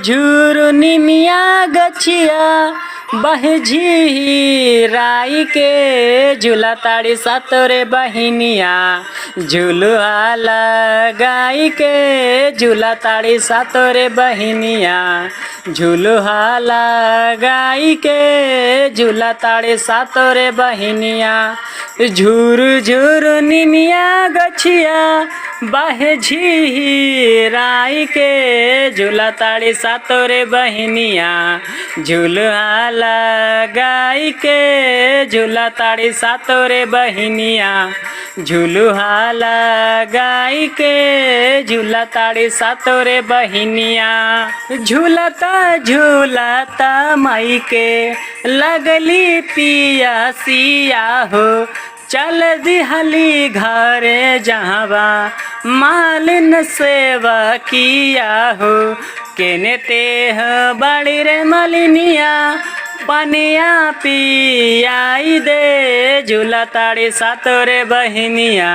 झूर निमिया गछिया बहझी राई के झूला ताड़ी सातोरे बहिनिया झूलुआ लगाई के झूला ताड़ी सातोरे बहिनिया झूलुआ लगाई के झूला ताड़ी सातोरे बहिनिया झूर झूर निमिया गछिया बहझी राई के झूला ताड़ी सातोरे बहिनिया झूलुआ लगाई के झूला ताड़ी सातोरे बहिनिया झूलुआ लगाई के झूला ताड़ी सातोरे बहिनिया झूलता झूलता माई के लगली पियासिया हो चल दिहली घरे जहाँवा मालिन सेवा किया हो केने तेह बड़ी रे मलिनिया पनिया पियाई दे झूला ताड़ी सातोरे बहिनिया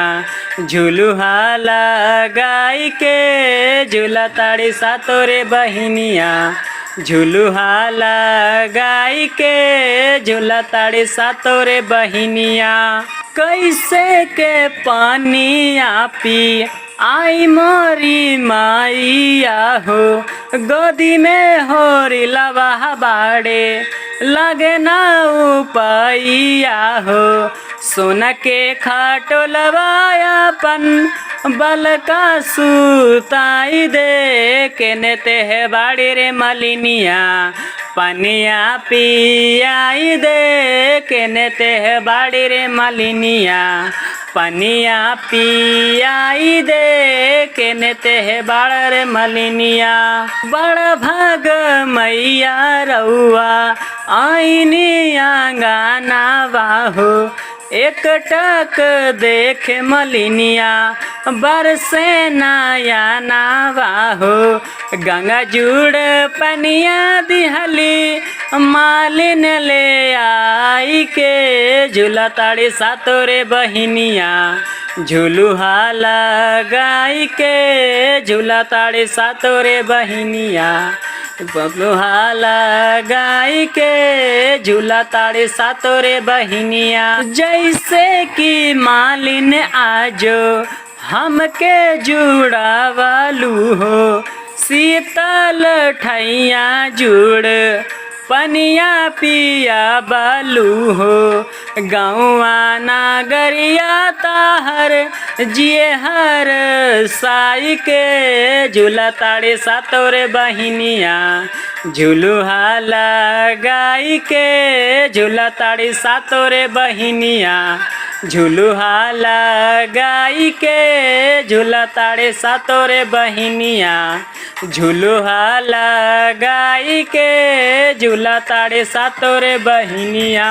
झूलुआ लगाई के झूला ताड़ी सातोरे बहिनिया झूलुआ लगाई के झूला ताड़ी सातोरे बहिनिया कैसे के पानिया पी आई मोरी माइया हो गोदी में होरी लवा बाड़े लगे ना उपाइया हो सोना के खाटो लवायापन बल का सुताई दे केने तेह बाड़ी रे मलिनिया पनिया पियाई दे केने तेह बाड़ी रे मलिनिया पनिया पियाई दे केने तेह बाड़ रे मलिनिया बड़ भाग मैया रउआ आईनी आंगना बाहो एक टक देख मलिनिया बरसे नया नावा हो गंगा जुड़ पनिया दिहली मालिन ले आई के झूला ताड़ी सातोरे बहिनिया झूलुआ लगाई के झूला ताड़ी सातोरे बहिनिया झूलुआ लगाई के झूला ताड़ी सातोरे बहिनिया जैसे कि मालिन आजो हमके जुड़ावालू हो शीतल ठैया जुड़ पनिया पिया बालू हो गौआ नागरिया ताहर जिए हर साई के झूला ताड़ी सातोरे बहिनिया झूलुआ लगाई के झूला ताड़ी सातोरे बहिनिया झूलुआ लगाई के झूला ताड़ी सातोरे बहिनिया झूलुआ लगाई के झूला ताड़ी सातोरे बहिनिया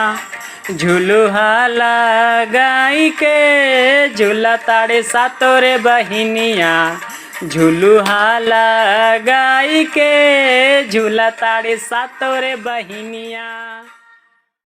झूलुआ लगाई के झूला ताड़ी सातोरे बहिनिया झूलुआ लगाई के झूला ताड़ी सातोरे बहिनिया।